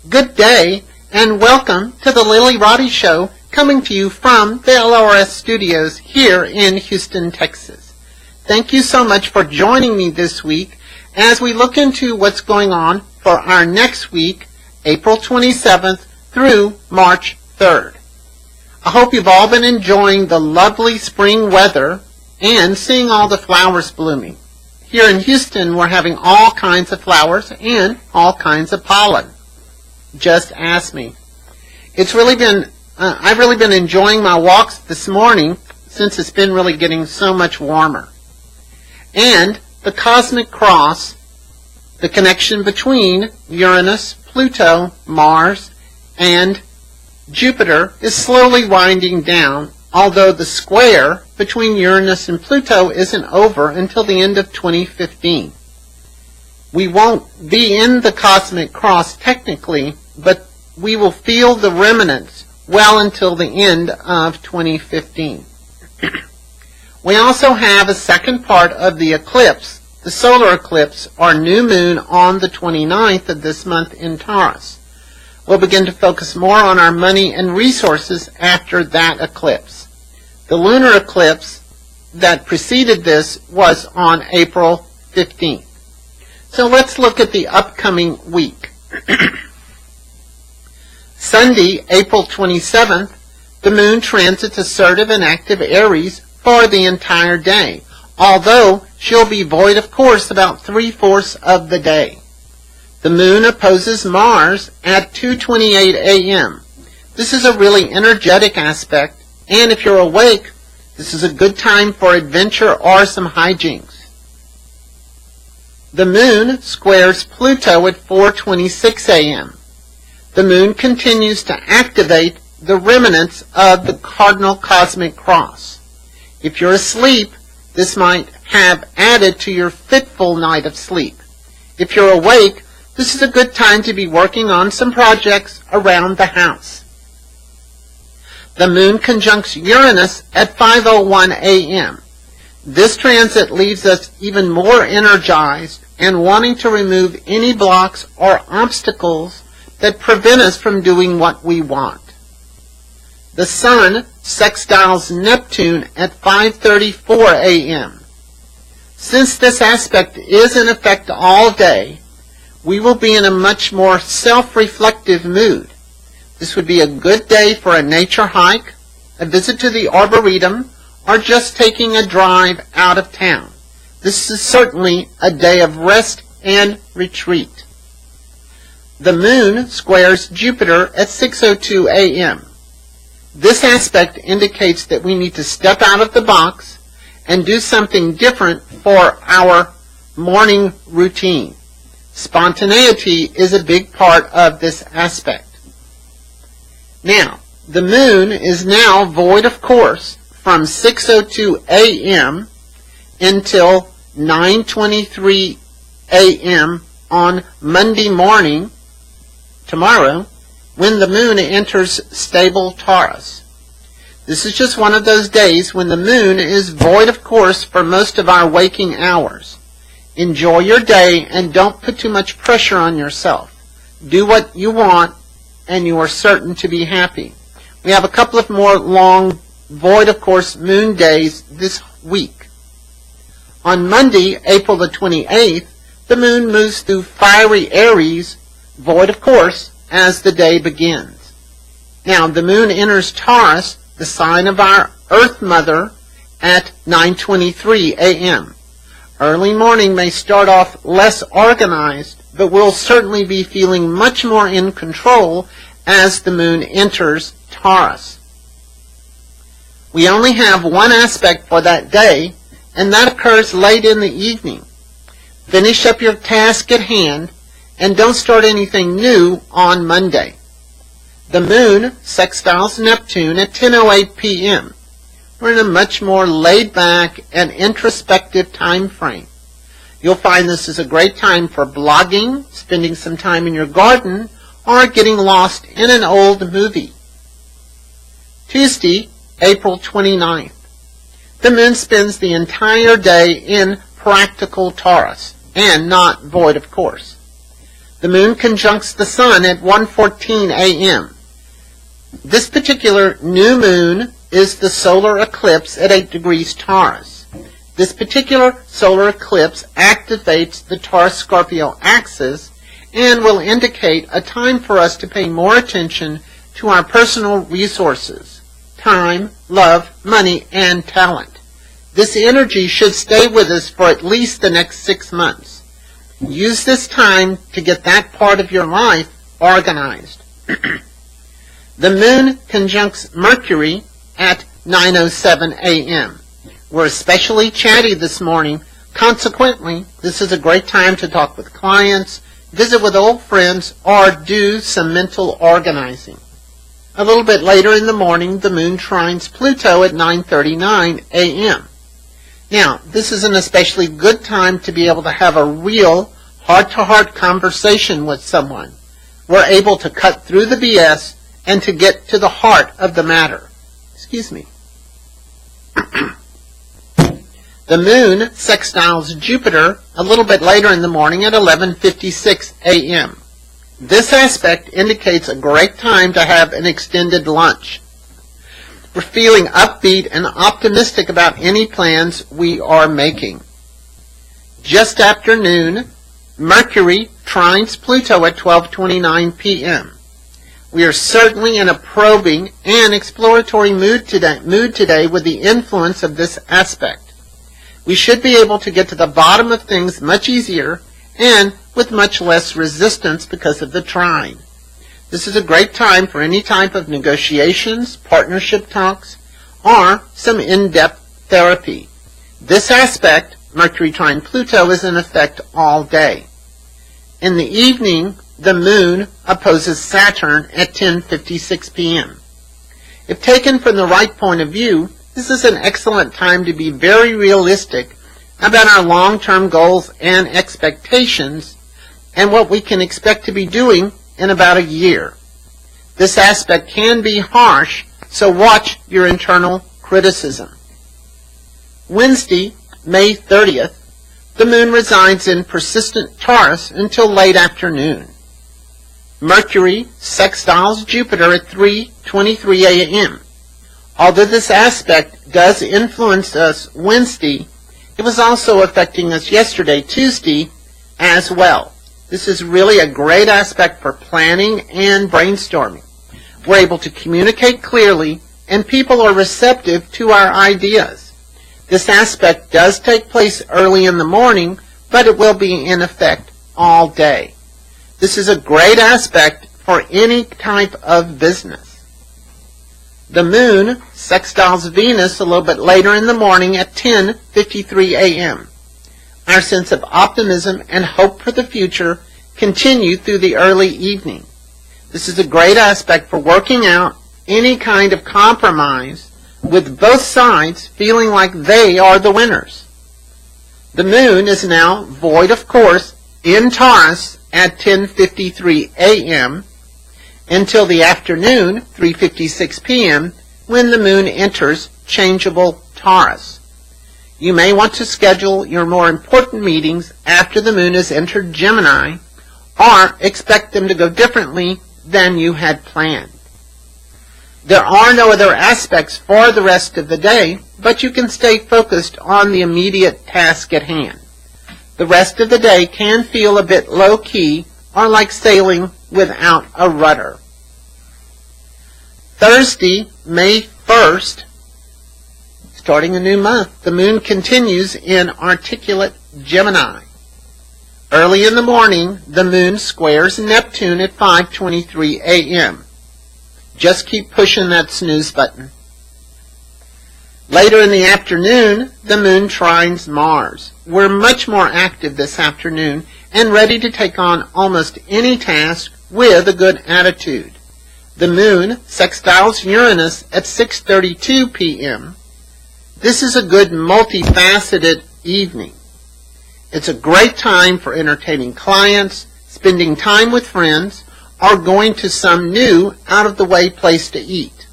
Good day, and welcome to the Lilly Roddy Show, coming to you from the LRS studios here in Houston, Texas. Thank you so much for joining me this week as we look into what's going on for our next week, April 27th through March 3rd. I hope you've all been enjoying the lovely spring weather and seeing all the flowers blooming. Here in Houston, we're having all kinds of flowers and all kinds of pollen. Just ask me. I've really been enjoying my walks this morning since it's been really getting so much warmer. And the cosmic cross, the connection between Uranus, Pluto, Mars, and Jupiter is slowly winding down, although the square between Uranus and Pluto isn't over until the end of 2015. We won't be in the cosmic cross technically, but we will feel the remnants well until the end of 2015. We also have a second part of the eclipse, the solar eclipse, or new moon, on the 29th of this month in Taurus. We'll begin to focus more on our money and resources after that eclipse. The lunar eclipse that preceded this was on April 15th. So let's look at the upcoming week. Sunday, April 27th, the moon transits assertive and active Aries for the entire day, although she'll be void of course about 3/4 of the day. The moon opposes Mars at 2:28 a.m. This is a really energetic aspect, and if you're awake, this is a good time for adventure or some hijinks. The moon squares Pluto at 4:26 a.m. The moon continues to activate the remnants of the cardinal cosmic cross. If you're asleep, this might have added to your fitful night of sleep. If you're awake, this is a good time to be working on some projects around the house. The moon conjuncts Uranus at 5:01 a.m. This transit leaves us even more energized and wanting to remove any blocks or obstacles that prevent us from doing what we want. The sun sextiles Neptune at 5:34 a.m. Since this aspect is in effect all day, we will be in a much more self-reflective mood. This would be a good day for a nature hike, a visit to the Arboretum, or just taking a drive out of town. This is certainly a day of rest and retreat. The moon squares Jupiter at 6:02 a.m. This aspect indicates that we need to step out of the box and do something different for our morning routine. Spontaneity is a big part of this aspect. Now, the moon is now void of course from 6:02 a.m. until 9:23 a.m. on Monday morning, tomorrow, when the moon enters stable Taurus. This is just one of those days when the moon is void of course for most of our waking hours. Enjoy your day and don't put too much pressure on yourself. Do what you want and you are certain to be happy. We have a couple of more long void of course moon days this week. On Monday, April the 28th, the moon moves through fiery Aries, void of course, as the day begins. Now, the moon enters Taurus, the sign of our Earth Mother, at 9:23 a.m. Early morning may start off less organized, but we'll certainly be feeling much more in control as the moon enters Taurus. We only have one aspect for that day, and that occurs late in the evening. Finish up your task at hand and don't start anything new on Monday. The moon sextiles Neptune at 10:08 p.m. We're in a much more laid-back and introspective time frame. You'll find this is a great time for blogging, spending some time in your garden, or getting lost in an old movie. Tuesday, April 29th. The moon spends the entire day in practical Taurus, and not void of course. The moon conjuncts the sun at 1:14 a.m. This particular new moon is the solar eclipse at 8 degrees Taurus. This particular solar eclipse activates the Taurus-Scorpio axis and will indicate a time for us to pay more attention to our personal resources, time, love, money, and talent. This energy should stay with us for at least the next 6 months. Use this time to get that part of your life organized. The moon conjuncts Mercury at 9:07 a.m. We're especially chatty this morning. Consequently, this is a great time to talk with clients, visit with old friends, or do some mental organizing. A little bit later in the morning, the moon trines Pluto at 9:39 a.m. Now, this is an especially good time to be able to have a real heart-to-heart conversation with someone. We're able to cut through the BS and to get to the heart of the matter. Excuse me. The moon sextiles Jupiter a little bit later in the morning at 11:56 a.m. This aspect indicates a great time to have an extended lunch. We're feeling upbeat and optimistic about any plans we are making. Just after noon, Mercury trines Pluto at 12:29 p.m. We are certainly in a probing and exploratory mood today with the influence of this aspect. We should be able to get to the bottom of things much easier and with much less resistance because of the trine. This is a great time for any type of negotiations, partnership talks, or some in-depth therapy. This aspect, Mercury trine Pluto, is in effect all day. In the evening, the moon opposes Saturn at 10:56 p.m. If taken from the right point of view, this is an excellent time to be very realistic about our long-term goals and expectations and what we can expect to be doing in about a year. This aspect can be harsh, so watch your internal criticism. Wednesday, May 30th, the moon resides in persistent Taurus until late afternoon. Mercury sextiles Jupiter at 3:23 a.m. Although this aspect does influence us Wednesday, it was also affecting us yesterday, Tuesday, as well. This is really a great aspect for planning and brainstorming. We're able to communicate clearly, and people are receptive to our ideas. This aspect does take place early in the morning, but it will be in effect all day. This is a great aspect for any type of business. The moon sextiles Venus a little bit later in the morning at 10:53 a.m. Our sense of optimism and hope for the future continue through the early evening. This is a great aspect for working out any kind of compromise with both sides feeling like they are the winners. The moon is now void of course in Taurus at 10:53 a.m. until the afternoon, 3:56 p.m., when the moon enters changeable Taurus. You may want to schedule your more important meetings after the moon has entered Gemini, or expect them to go differently than you had planned. There are no other aspects for the rest of the day, but you can stay focused on the immediate task at hand. The rest of the day can feel a bit low-key or like sailing without a rudder. Thursday, May 1st, starting a new month, the moon continues in articulate Gemini. Early in the morning, the moon squares Neptune at 5:23 a.m. Just keep pushing that snooze button. Later in the afternoon, the moon trines Mars. We're much more active this afternoon and ready to take on almost any task with a good attitude. The moon sextiles Uranus at 6:32 p.m. This is a good multifaceted evening. It's a great time for entertaining clients, spending time with friends, or going to some new, out-of-the-way place to eat.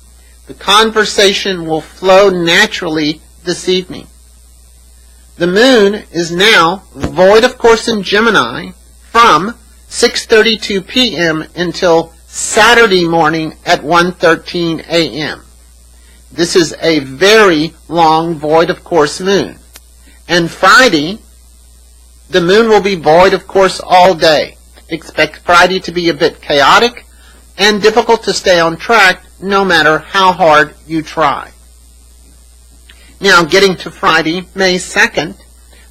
The conversation will flow naturally this evening. The moon is now void, of course, in Gemini from 6:32 p.m. until Saturday morning at 1:13 a.m. This is a very long void of course moon. And Friday, the moon will be void of course all day. Expect Friday to be a bit chaotic and difficult to stay on track no matter how hard you try. Now, getting to Friday, May 2nd,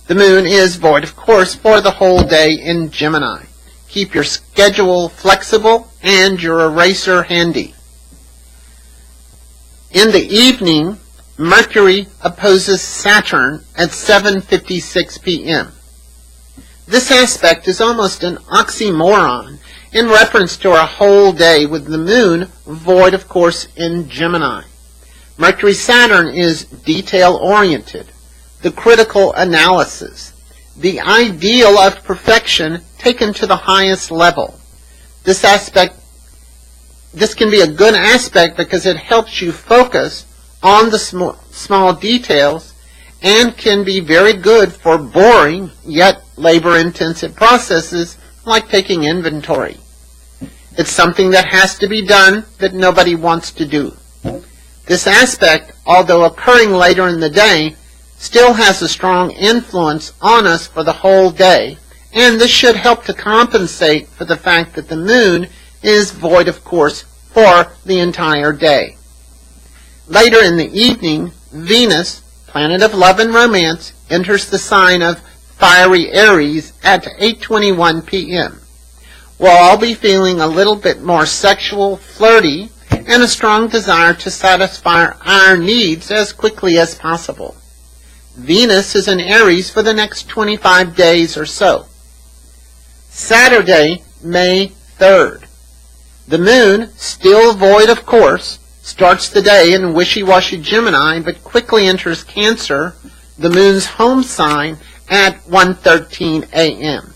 the moon is void of course for the whole day in Gemini. Keep your schedule flexible and your eraser handy. In the evening, Mercury opposes Saturn at 7:56 p.m. This aspect is almost an oxymoron in reference to our whole day with the moon void of course in Gemini. Mercury-Saturn is detail-oriented, the critical analysis, the ideal of perfection taken to the highest level. This can be a good aspect because it helps you focus on the small details and can be very good for boring yet labor-intensive processes like taking inventory. It's something that has to be done that nobody wants to do. This aspect, although occurring later in the day, still has a strong influence on us for the whole day, and this should help to compensate for the fact that the moon is void of course for the entire day. Later in the evening, Venus, planet of love and romance, enters the sign of fiery Aries at 8:21 p.m. We'll all be feeling a little bit more sexual, flirty, and a strong desire to satisfy our needs as quickly as possible. Venus is in Aries for the next 25 days or so. Saturday, May 3rd. The moon, still void of course, starts the day in wishy-washy Gemini but quickly enters Cancer, the moon's home sign, at 1:13 a.m.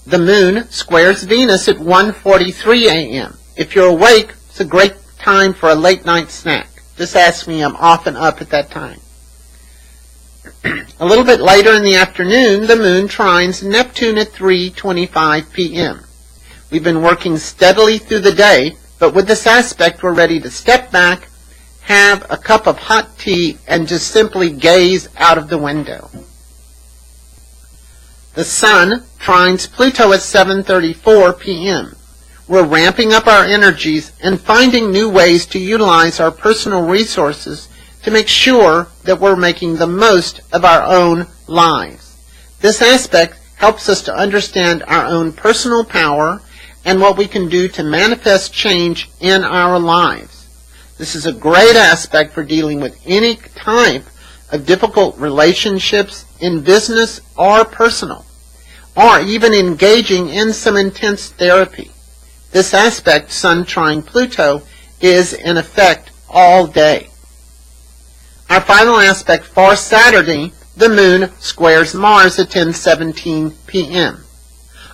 The moon squares Venus at 1:43 a.m. If you're awake, it's a great time for a late night snack. Just ask me, I'm often up at that time. A little bit later in the afternoon, the moon trines Neptune at 3:25 p.m. We've been working steadily through the day, but with this aspect, we're ready to step back, have a cup of hot tea, and just simply gaze out of the window. The sun trines Pluto at 7:34 p.m. We're ramping up our energies and finding new ways to utilize our personal resources to make sure that we're making the most of our own lives. This aspect helps us to understand our own personal power and what we can do to manifest change in our lives. This is a great aspect for dealing with any type of difficult relationships in business or personal, or even engaging in some intense therapy. This aspect, Sun trine Pluto, is in effect all day. Our final aspect for Saturday, the moon squares Mars at 10:17 p.m.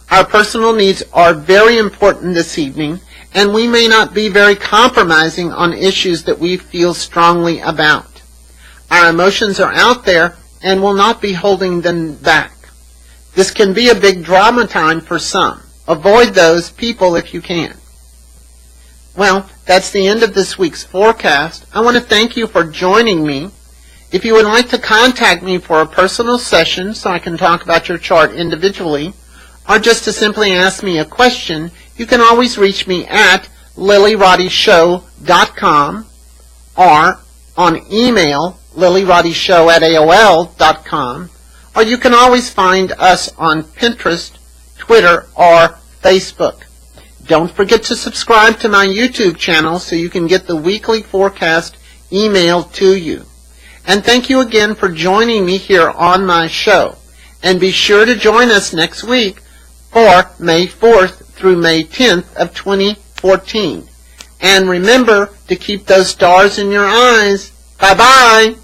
Our personal needs are very important this evening, and we may not be very compromising on issues that we feel strongly about. Our emotions are out there and will not be holding them back. This can be a big drama time for some. Avoid those people if you can. Well, that's the end of this week's forecast. I want to thank you for joining me. If you would like to contact me for a personal session so I can talk about your chart individually, or just to simply ask me a question, you can always reach me at LillyRoddyShow.com or on email LillyRoddyShow@AOL.com, or you can always find us on Pinterest, Twitter, or Facebook. Don't forget to subscribe to my YouTube channel so you can get the weekly forecast emailed to you. And thank you again for joining me here on my show. And be sure to join us next week for May 4th through May 10th of 2014. And remember to keep those stars in your eyes. Bye-bye.